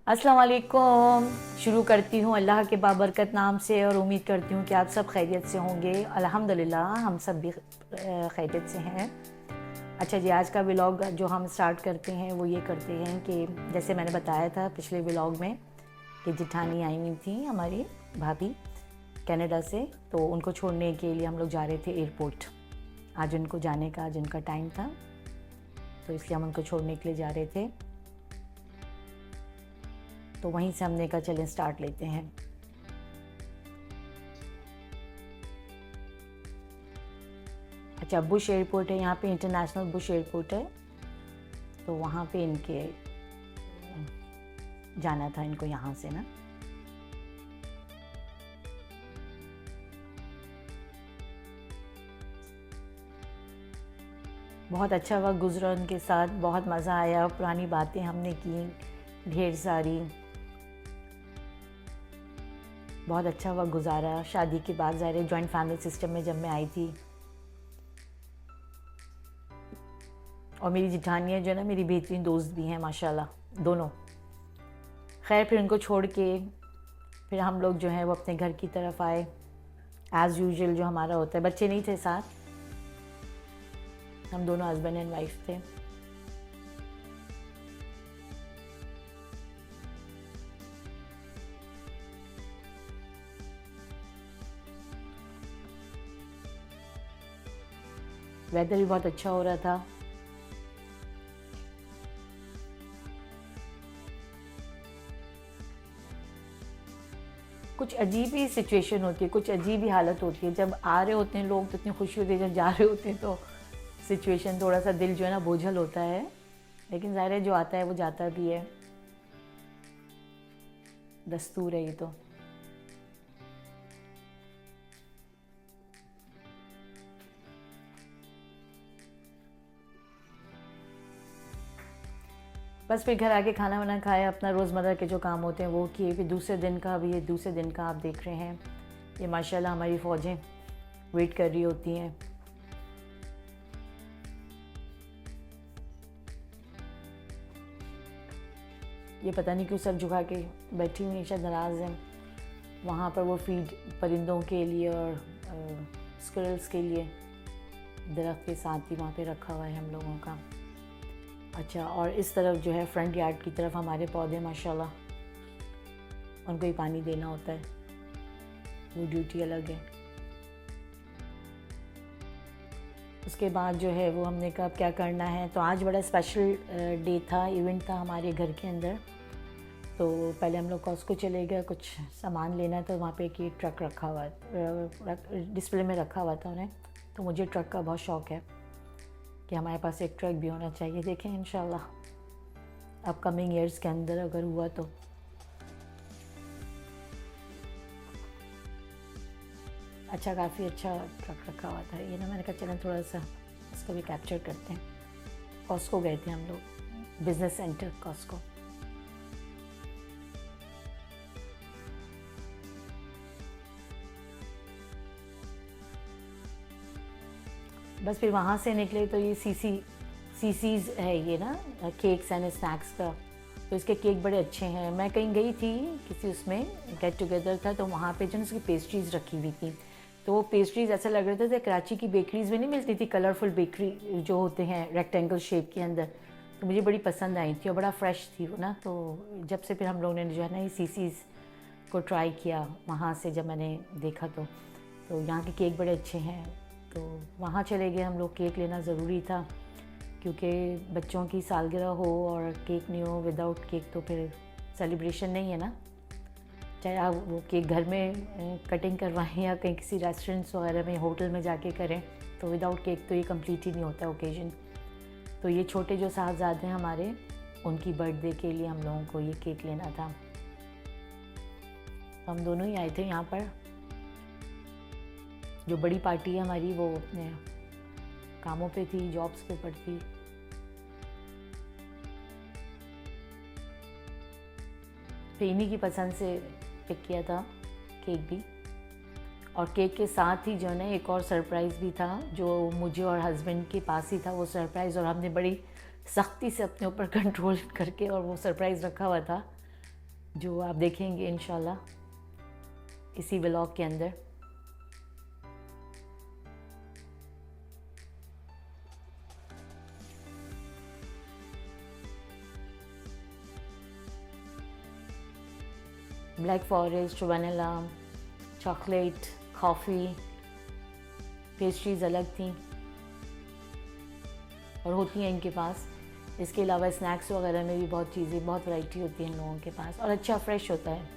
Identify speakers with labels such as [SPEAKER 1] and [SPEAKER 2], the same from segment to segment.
[SPEAKER 1] अस्सलाम वालेकुम। शुरू करती हूँ अल्लाह के बाबरकत नाम से और उम्मीद करती हूँ कि आप सब खैरियत से होंगे। अल्हम्दुलिल्लाह हम सब भी खैरियत से हैं। अच्छा जी, आज का व्लॉग जो हम स्टार्ट करते हैं वो ये करते हैं कि जैसे मैंने बताया था पिछले व्लॉग में कि जिठानी आई हुई थी हमारी भाभी कनाडा से, तो उनको छोड़ने के लिए हम लोग जा रहे थे एयरपोर्ट। आज उनको जाने का आज उनका टाइम था, तो इसलिए हम उनको छोड़ने के लिए जा रहे थे। तो वहीं से हमने कहा चलें स्टार्ट लेते हैं। अच्छा, बुश एयरपोर्ट है यहाँ पे, इंटरनेशनल बुश एयरपोर्ट है, तो वहाँ पे इनके जाना था इनको यहाँ से ना। बहुत अच्छा वक्त गुजरा उनके साथ, बहुत मज़ा आया, पुरानी बातें हमने की ढेर सारी, बहुत अच्छा वक्त गुजारा। शादी के बाद ज़ाहिर जॉइंट फैमिली सिस्टम में जब मैं आई थी, और मेरी जिठानियाँ जो है ना मेरी बेहतरीन दोस्त भी हैं माशाल्लाह दोनों। खैर फिर उनको छोड़ के फिर हम लोग जो हैं वो अपने घर की तरफ आए। एज़ यूजुअल जो हमारा होता है, बच्चे नहीं थे साथ, हम दोनों हस्बैंड एंड वाइफ थे। वेदर भी बहुत अच्छा हो रहा था। कुछ अजीब ही सिचुएशन होती है, कुछ अजीब ही हालत होती है। जब आ रहे होते हैं लोग तो इतनी खुशी होती है, जब जा रहे होते हैं तो सिचुएशन थोड़ा सा दिल जो है ना बोझल होता है, लेकिन ज़ाहिर है जो आता है वो जाता भी है, दस्तूर है ये तो। बस फिर घर आके खाना वाना खाया, अपना रोज़मर्रा के जो काम होते हैं वो किए। फिर दूसरे दिन का, अभी ये दूसरे दिन का आप देख रहे हैं, ये माशाल्लाह हमारी फ़ौजें वेट कर रही होती हैं। ये पता नहीं क्यों सर झुका के बैठी हुई, शायद नाराज़ हैं। वहाँ पर वो फीड परिंदों के लिए और स्क्विरल्स के लिए दरख्त के साथ ही वहाँ पे रखा हुआ है हम लोगों का। अच्छा, और इस तरफ जो है फ्रंट यार्ड की तरफ हमारे पौधे माशाल्लाह, उनको ही पानी देना होता है, वो ड्यूटी अलग है। उसके बाद जो है वो हमने कहा क्या करना है, तो आज बड़ा स्पेशल डे था, इवेंट था हमारे घर के अंदर। तो पहले हम लोग कॉस्को चले गए, कुछ सामान लेना, तो वहाँ पे एक ये ट्रक रखा हुआ डिस्प्ले में रखा हुआ था उन्हें। तो मुझे ट्रक का बहुत शौक़ है कि हमारे पास एक ट्रक भी होना चाहिए। देखें इंशाल्लाह अपकमिंग ईयर्स के अंदर अगर हुआ तो। अच्छा, काफ़ी अच्छा ट्रक रखा हुआ था ये ना, मैंने कहा चलें थोड़ा सा इसको भी कैप्चर करते हैं। कॉस्को गए थे हम लोग, बिज़नेस सेंटर कॉस्को। बस फिर वहाँ से निकले तो ये सीसीज़ है ये ना, केक्स एंड स्नैक्स का। तो इसके केक बड़े अच्छे हैं। मैं कहीं गई थी किसी उसमें गेट टुगेदर था, तो वहाँ पे जो उसकी पेस्ट्रीज़ रखी हुई थी, तो वो पेस्ट्रीज़ ऐसा लग रहे थे जैसे कराची की बेकरीज़ में नहीं मिलती थी, कलरफुल बेकरी जो होते हैं रेक्टेंगल शेप के अंदर। तो मुझे बड़ी पसंद आई थी और बड़ा फ्रेश थी वो ना। तो जब से फिर हम लोगों ने जो है ना ये सीसीज़ को ट्राई किया वहाँ से, जब मैंने देखा तो यहाँ के केक बड़े अच्छे हैं। तो वहाँ चले गए हम लोग, केक लेना ज़रूरी था क्योंकि बच्चों की सालगिरह हो और केक नहीं हो, विदाउट केक तो फिर सेलिब्रेशन नहीं है ना। चाहे आप वो केक घर में कटिंग करवाएं या कहीं किसी रेस्टोरेंट्स वगैरह में, होटल में जाके करें, तो विदाउट केक तो ये कंप्लीट ही नहीं होता ओकेजन। तो ये छोटे जो साहबजादे हैं हमारे, उनकी बर्थडे के लिए हम लोगों को ये केक लेना था। हम दोनों ही आए थे यहाँ पर। जो बड़ी पार्टी है हमारी वो अपने कामों पे थी, जॉब्स पे पर थी। फिर इन्हीं की पसंद से पिक किया था केक भी, और केक के साथ ही जो है ना एक और सरप्राइज़ भी था जो मुझे और हस्बैंड के पास ही था वो सरप्राइज़, और हमने बड़ी सख्ती से अपने ऊपर कंट्रोल करके और वो सरप्राइज़ रखा हुआ था। जो आप देखेंगे इंशाल्लाह इसी व्लॉग के अंदर। Black forest, vanilla, chocolate, coffee, pastries अलग थी और होती हैं इनके पास। इसके अलावा स्नैक्स वगैरह में भी बहुत चीज़ें, बहुत वैरायटी होती है इन लोगों के पास और अच्छा फ्रेश होता है।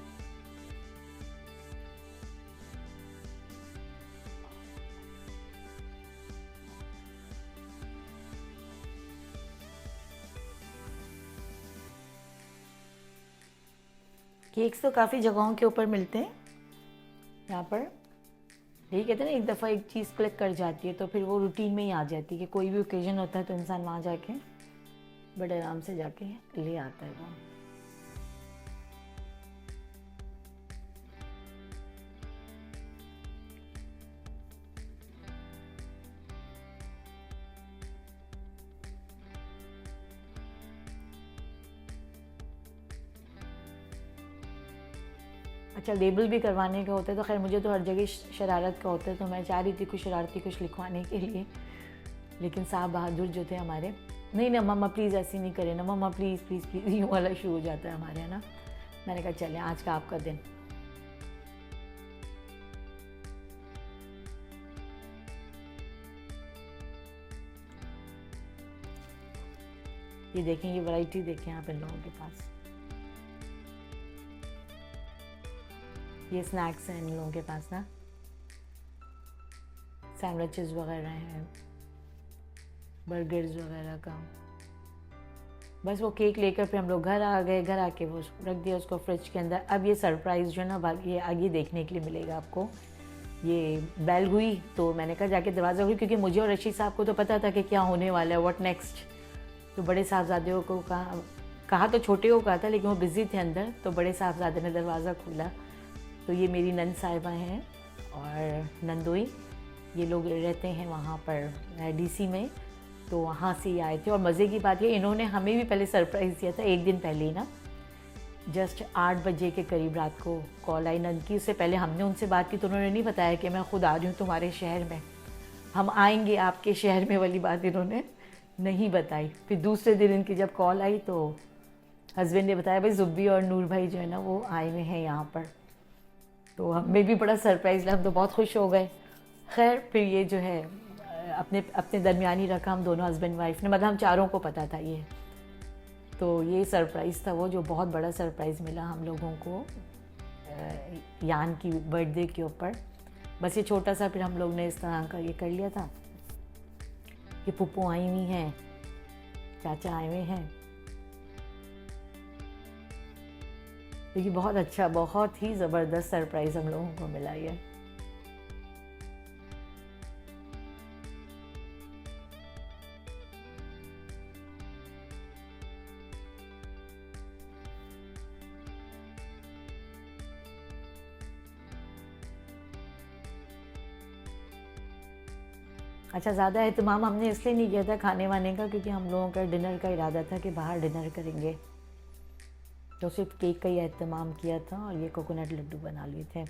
[SPEAKER 1] केक्स तो काफ़ी जगहों के ऊपर मिलते हैं यहाँ पर। यही कहते हैं ना, एक दफ़ा एक चीज़ क्लिक कर जाती है तो फिर वो रूटीन में ही आ जाती है कि कोई भी ओकेजन होता है तो इंसान वहाँ जाके बड़े आराम से जाके ले आता है वो। अच्छा, लेबल भी करवाने का होता है तो खैर मुझे तो हर जगह शरारत का होता है, तो मैं चाह रही थी कुछ शरारती कुछ लिखवाने के लिए, लेकिन साहब बहादुर जो थे हमारे, नहीं ना मम्मा प्लीज़ ऐसी नहीं करें ना मम्मा, प्लीज़ प्लीज़ प्लीज़, यूँ वाला शुरू हो जाता है हमारे यहाँ ना। मैंने कहा चलें आज का आपका दिन। ये देखें, ये वैरायटी देखें आप इन लोगों के पास। ये स्नैक्स हैं इन लोगों के पास ना, सैंडविचेस वगैरह हैं, बर्गर्स वगैरह का। बस वो केक लेकर फिर हम लोग घर आ गए। घर आके वो रख दिया उसको फ्रिज के अंदर। अब ये सरप्राइज़ जो है ना ये आगे देखने के लिए मिलेगा आपको। ये बेल हुई तो मैंने कहा जाके दरवाज़ा हुई, क्योंकि मुझे और रशीद साहब को तो पता था कि क्या होने वाला है, व्हाट नेक्स्ट। तो बड़े साहबजादे को कहा तो छोटे को कहा था, लेकिन वो बिज़ी थे अंदर, तो बड़े साहबजादे ने दरवाज़ा खोला। तो ये मेरी नंद साहिबा हैं और नंदोई, ये लोग रहते हैं वहाँ पर डीसी में, तो वहाँ से ही आए थे। और मज़े की बात ये, इन्होंने हमें भी पहले सरप्राइज़ दिया था एक दिन पहले ही ना, जस्ट 8 बजे के करीब रात को कॉल आई नंद की। उससे पहले हमने उनसे बात की तो उन्होंने नहीं बताया कि मैं खुद आ रही हूँ तुम्हारे शहर में, हम आएंगे आपके शहर में वाली बात इन्होंने नहीं बताई। फिर दूसरे दिन इनकी जब कॉल आई तो हस्बैंड ने बताया भाई जुब्बी और नूर भाई जो है ना वो आए हुए हैं यहाँ पर। तो हमें भी बड़ा सरप्राइज़ लगा, हम तो बहुत खुश हो गए। खैर फिर ये जो है अपने दरमियान ही रखा हम दोनों हस्बैंड वाइफ ने, मतलब हम चारों को पता था ये। तो ये सरप्राइज़ था वो जो बहुत बड़ा सरप्राइज़ मिला हम लोगों को यान की बर्थडे के ऊपर। बस ये छोटा सा फिर हम लोग ने इस तरह का ये कर लिया था कि पुप्पू आई हुई हैं, चाचा आए हुए हैं। तो ये बहुत अच्छा, बहुत ही ज़बरदस्त सरप्राइज़ हम लोगों को मिला ये। अच्छा, ज़्यादा एहतमाम हमने इसलिए नहीं किया था खाने वाने का, क्योंकि हम लोगों का डिनर का इरादा था कि बाहर डिनर करेंगे, तो सिर्फ केक का ही एहतमाम किया था और ये कोकोनट लड्डू बना लिए थे।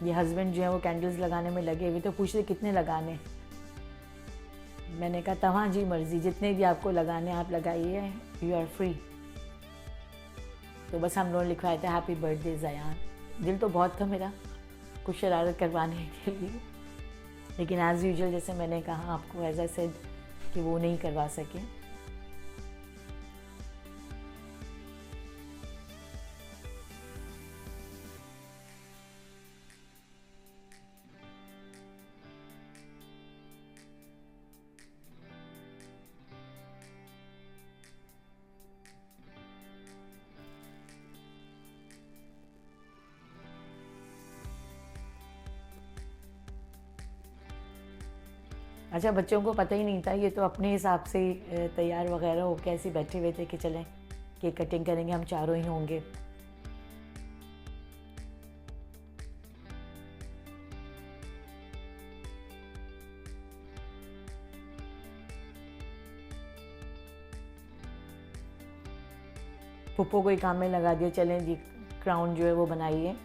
[SPEAKER 1] ये हस्बैंड जो है वो कैंडल्स लगाने में लगे हुए, तो पूछते कितने लगाने। मैंने कहा तमाम जी मर्ज़ी, जितने भी आपको लगाने आप लगाइए, यू आर फ्री। तो बस हम लोगों ने लिखवाया था हैप्पी बर्थडे ज़यान। दिल तो बहुत था मेरा कुछ शरारत करवाने के लिए, लेकिन एज़ यूजुअल जैसे मैंने कहा आपको, एज आई सेड कि वो नहीं करवा सके। अच्छा, बच्चों को पता ही नहीं था, ये तो अपने हिसाब से तैयार वगैरह हो कैसे बैठे हुए थे कि चलें केक कटिंग करेंगे, हम चारों ही होंगे। पुप्पो को ही काम में लगा दिया, चलें जी क्राउन जो है वो बनाइए।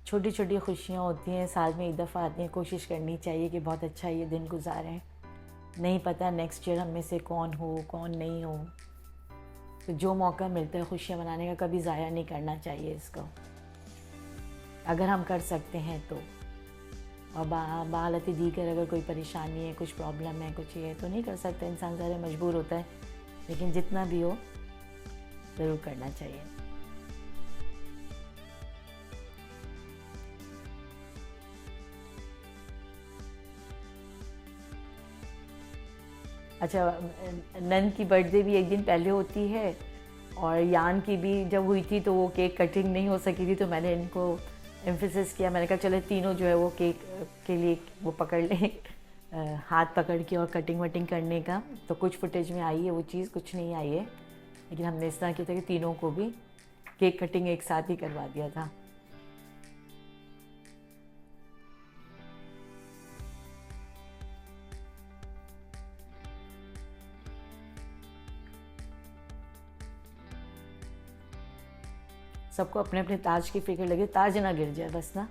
[SPEAKER 1] छोटी छोटी खुशियाँ होती हैं, साल में एक दफ़ा आती हैं, कोशिश करनी चाहिए कि बहुत अच्छा ये दिन गुजारें। नहीं पता नेक्स्ट ईयर हम में से कौन हो कौन नहीं हो, तो जो मौका मिलता है खुशियाँ मनाने का कभी ज़ाया नहीं करना चाहिए इसको, अगर हम कर सकते हैं तो। और बालत दीगर अगर कोई परेशानी है, कुछ प्रॉब्लम है, कुछ ये तो नहीं कर सकते इंसान, ज़रा मजबूर होता है, लेकिन जितना भी हो ज़रूर करना चाहिए। अच्छा, नन की बर्थडे भी एक दिन पहले होती है, और यान की भी जब हुई थी तो वो केक कटिंग नहीं हो सकी थी, तो मैंने इनको एम्फेसिस किया, मैंने कहा चलो तीनों जो है वो केक के लिए वो पकड़ लें, हाथ पकड़ के और कटिंग वटिंग करने का। तो कुछ फुटेज में आई है वो चीज़, कुछ नहीं आई है, लेकिन हमने इस तरह किया था कि तीनों को भी केक कटिंग एक साथ ही करवा दिया था। सबको अपने अपने ताज की फिक्र लगे, ताज ना गिर जाए बस ना।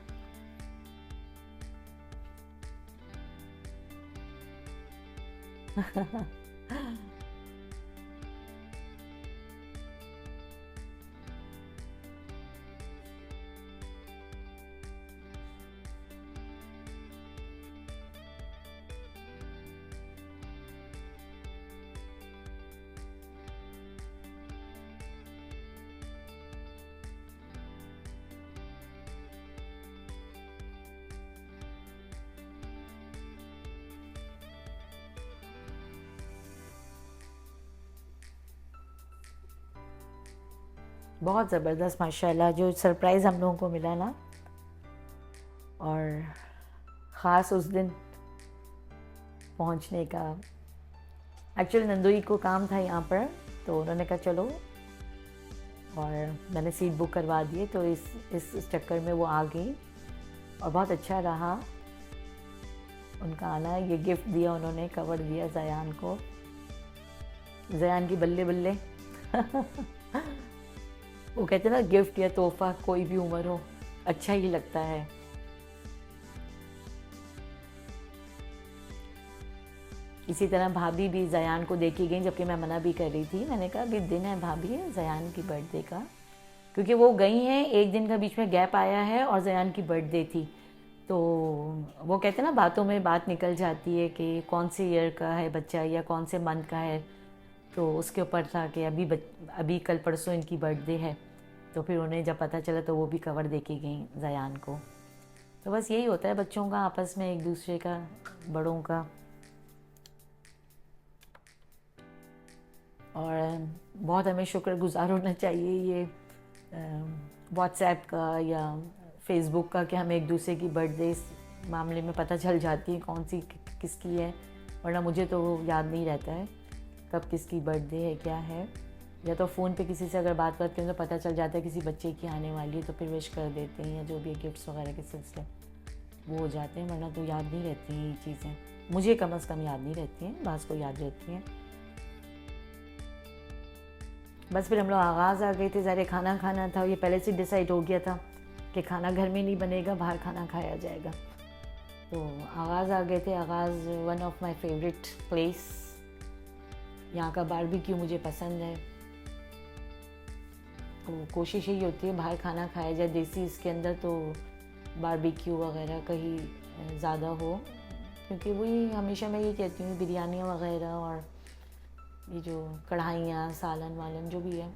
[SPEAKER 1] बहुत ज़बरदस्त माशाल्लाह जो सरप्राइज़ हम लोगों को मिला ना, और ख़ास उस दिन पहुंचने का। एक्चुअली नंदोई को काम था यहाँ पर, तो उन्होंने कहा चलो, और मैंने सीट बुक करवा दिए, तो इस चक्कर में वो आ गई, और बहुत अच्छा रहा उनका आना। ये गिफ्ट दिया उन्होंने, कवर दिया ज़यान को, ज़यान की बल्ले बल्ले। वो कहते हैं ना, गिफ्ट या तोहफा कोई भी उम्र हो अच्छा ही लगता है। इसी तरह भाभी भी ज़यान को देखी गई, जबकि मैं मना भी कर रही थी। मैंने कहा अभी दिन है भाभी ज़यान की बर्थडे का, क्योंकि वो गई हैं, एक दिन का बीच में गैप आया है और ज़यान की बर्थडे थी, तो वो कहते हैं ना बातों में बात निकल जाती है कि कौन से ईयर का है बच्चा या कौन से मंथ का है, तो उसके ऊपर था कि अभी कल परसों इनकी बर्थडे है, तो फिर उन्हें जब पता चला तो वो भी कवर दे के गई ज़यान को। तो बस यही होता है बच्चों का आपस में एक दूसरे का, बड़ों का। और बहुत हमें शुक्रगुजार होना चाहिए ये व्हाट्सएप का या फेसबुक का, कि हमें एक दूसरे की बर्थडे इस मामले में पता चल जाती है कौन सी किसकी है, वरना मुझे तो याद नहीं रहता है कब किसकी बर्थडे है क्या है। या तो फ़ोन पे किसी से अगर बात करते हैं तो पता चल जाता है किसी बच्चे की आने वाली है, तो फिर विश कर देते हैं, या जो भी गिफ्ट्स वगैरह के सिलसिले वो हो जाते हैं, वरना तो याद नहीं रहती हैं ये चीज़ें। मुझे कम अज़ कम याद नहीं रहती हैं, बाज़ को याद रहती हैं। बस फिर हम लोग आगाज़ आ गए थे, ज़रा खाना खाना था, ये पहले से डिसाइड हो गया था कि खाना घर में नहीं बनेगा, बाहर खाना खाया जाएगा। तो आगाज़ आ गए थे। आगाज़ one of my favourite place, यहाँ का बारबेक्यू मुझे पसंद है, तो कोशिश यही होती है बाहर खाना खाया जाए देसी, इसके अंदर तो बारबेक्यू वगैरह कहीं ज़्यादा हो, क्योंकि वही हमेशा मैं ये कहती हूँ बिरयानियाँ वगैरह और ये जो कढ़ाइयाँ सालन वालन जो भी है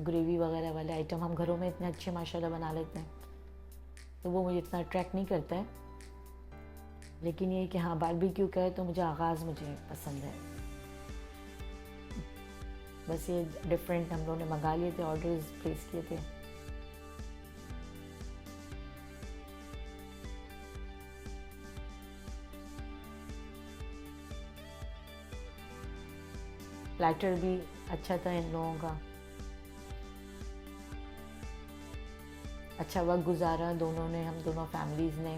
[SPEAKER 1] ग्रेवी वगैरह वाले आइटम हम घरों में इतने अच्छे माशाल्लाह बना लेते हैं, तो वो मुझे इतना अट्रैक्ट नहीं करता है। लेकिन ये कि हाँ बारबेक्यू का है तो मुझे आगाज़ मुझे पसंद है। बस ये डिफरेंट हम लोगों ने मंगा लिए थे, ऑर्डर्स प्लेस किए थे। प्लेटर भी अच्छा था इन लोगों का। अच्छा वक्त गुजारा दोनों ने, हम दोनों फैमिलीज़ ने।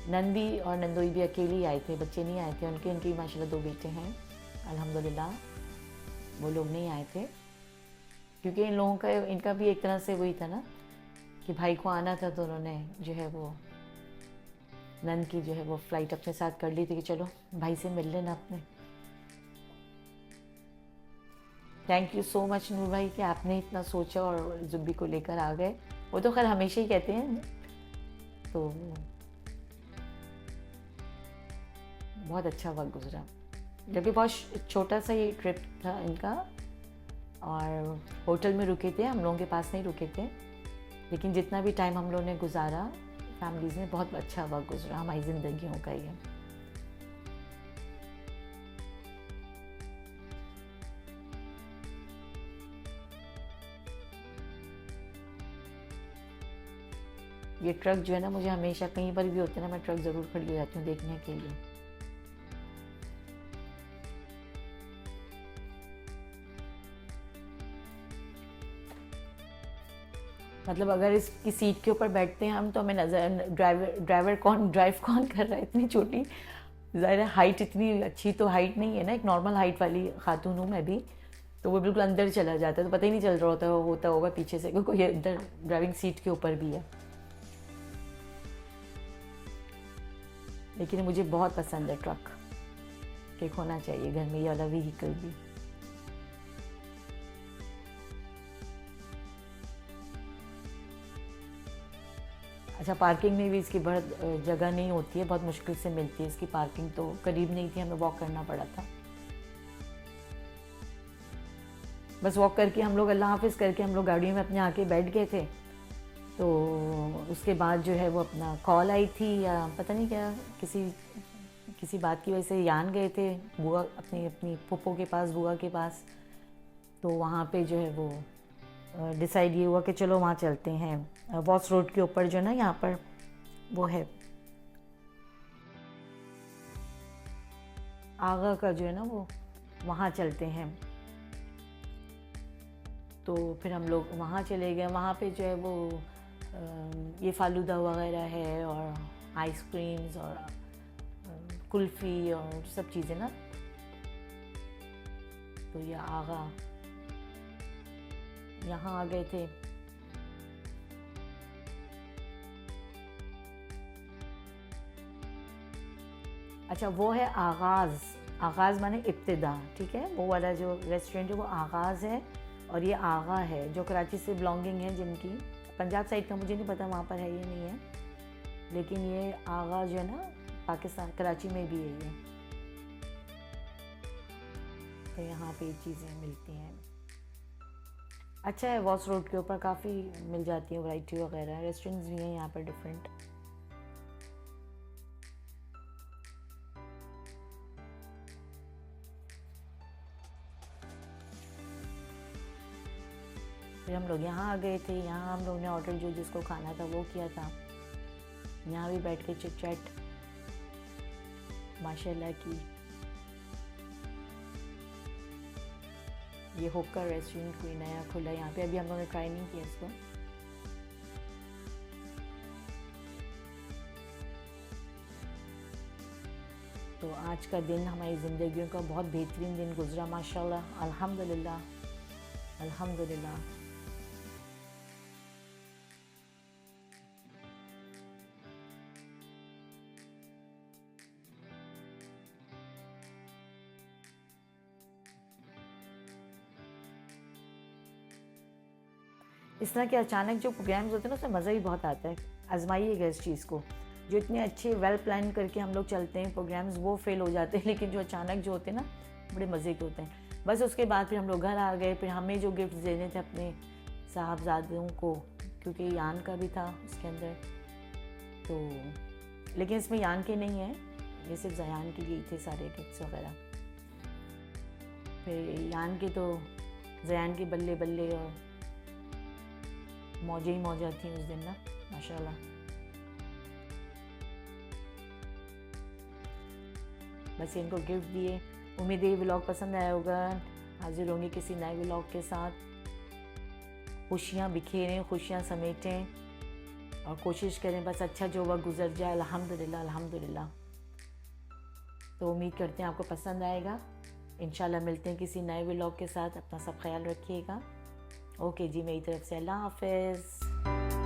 [SPEAKER 1] नंदी और नंदोई भी अकेले ही आए थे, बच्चे नहीं आए थे उनके। उनकी माशाल्लाह 2 बेटे हैं अल्हम्दुलिल्लाह। वो लोग नहीं आए थे क्योंकि इन लोगों का, इनका भी एक तरह से वही था ना कि भाई को आना था, तो उन्होंने जो है वो नंद की जो है वो फ़्लाइट अपने साथ कर ली थी कि चलो भाई से मिल लेना अपने। थैंक यू सो मच नूर भाई कि आपने इतना सोचा और जुब्बी को लेकर आ गए। वो तो खैर हमेशा ही कहते हैं, तो बहुत अच्छा वक्त गुजरा, जबकि बहुत छोटा सा ये ट्रिप था इनका। और होटल में रुके थे, हम लोगों के पास नहीं रुके थे, लेकिन जितना भी टाइम हम लोगों ने गुजारा फैमिलीज़ ने, बहुत अच्छा वक्त गुजरा हमारी ज़िंदगियों का ये। ये ट्रक जो है ना, मुझे हमेशा कहीं पर भी होते हैं ना, मैं ट्रक ज़रूर खड़ी हो जाती हूँ देखने के लिए। मतलब अगर इसकी सीट के ऊपर बैठते हैं हम तो हमें नज़र, ड्राइवर कौन ड्राइव कौन कर रहा है, इतनी छोटी, ज़ाहिर हाइट इतनी अच्छी तो हाइट नहीं है ना, एक नॉर्मल हाइट वाली खातून हूँ मैं भी, तो वो बिल्कुल अंदर चला जाता है, तो पता ही नहीं चल रहा होता होगा पीछे से क्योंकि ये अंदर ड्राइविंग सीट के ऊपर भी है। लेकिन मुझे बहुत पसंद है ट्रक, एक होना चाहिए घर में ये वाला व्हीकल भी। अच्छा पार्किंग में भी इसकी बहुत जगह नहीं होती है, बहुत मुश्किल से मिलती है इसकी पार्किंग, तो करीब नहीं थी, हमें वॉक करना पड़ा था। बस वॉक करके हम लोग अल्लाह हाफिज़ करके हम लोग गाड़ियों में अपने आके बैठ गए थे। तो उसके बाद जो है वो अपना कॉल आई थी या पता नहीं क्या, किसी बात की वजह से यान गए थे बुआ अपनी फूफो के पास, बुआ के पास। तो वहाँ पे जो है वो डिसाइड ये हुआ कि चलो वहाँ चलते हैं, वॉस रोड के ऊपर जो है ना, यहाँ पर वो है आगा का जो है ना, वो वहाँ चलते हैं। तो फिर हम लोग वहाँ चले गए। वहाँ पे जो है वो ये फालूदा वगैरह है और आइसक्रीम्स और कुल्फ़ी और सब चीज़ें ना। तो ये आगा यहाँ आ गए थे। अच्छा वो है आगाज़ माने इब्तिदा, ठीक है। वो वाला जो रेस्टोरेंट है वो आगाज़ है और ये आगा है जो कराची से बिलोंगिंग है, जिनकी पंजाब साइड का मुझे नहीं पता वहाँ पर है या नहीं है, लेकिन ये आगा जो है ना पाकिस्तान कराची में भी है ये। तो यहाँ पे ये चीज़ें मिलती हैं। अच्छा है, वॉस रोड के ऊपर काफ़ी मिल जाती है वैरायटी वगैरह, रेस्टोरेंट्स भी हैं यहाँ पर डिफरेंट। फिर हम लोग यहाँ आ गए थे। यहाँ हम लोग ने ऑर्डर जो जिसको खाना था वो किया था। यहाँ भी बैठ के चिट चैट माशाल्लाह की। ये होकर रेस्टोरेंट कोई नया खुला यहाँ पे, अभी हम लोगों ने ट्राई नहीं किया इसको। तो आज का दिन हमारी ज़िंदगियों का बहुत बेहतरीन दिन गुजरा माशाल्लाह, अल्हम्दुलिल्लाह अल्हम्दुलिल्लाह। इस तरह के अचानक जो प्रोग्राम्स होते हैं ना उसमें मज़ा भी बहुत आता है। आजमाइएगा इस चीज़ को। जो इतने अच्छे वेल प्लान करके हम लोग चलते हैं प्रोग्राम्स वो फेल हो जाते हैं, लेकिन जो अचानक जो होते हैं ना बड़े मज़े के होते हैं। बस उसके बाद फिर हम लोग घर आ गए। फिर हमें जो गिफ्ट देने थे अपने साहबजादों को, क्योंकि यान का भी था उसके अंदर, तो लेकिन इसमें यान के नहीं है, ये सिर्फ जयान के लिए थे सारे गिफ्ट्स वगैरह। फिर यान के तो जयान के बल्ले बल्ले और मौजें ही मौजा थी उस दिन ना माशाल्लाह। बस इनको गिफ्ट दिए, उम्मीद है ये व्लॉग पसंद आया होगा। हाजिर होंगे किसी नए व्लॉग के साथ। खुशियाँ बिखेरें, खुशियाँ समेटें और कोशिश करें बस अच्छा जो वक्त गुजर जाए। अल्हम्दुलिल्लाह अल्हम्दुलिल्लाह। तो उम्मीद करते हैं आपको पसंद आएगा। इंशाल्लाह मिलते हैं किसी नए व्लॉग के साथ। अपना सब ख्याल रखिएगा। ओके जी, मेरी तरफ से अल्लाह हाफ़िज़।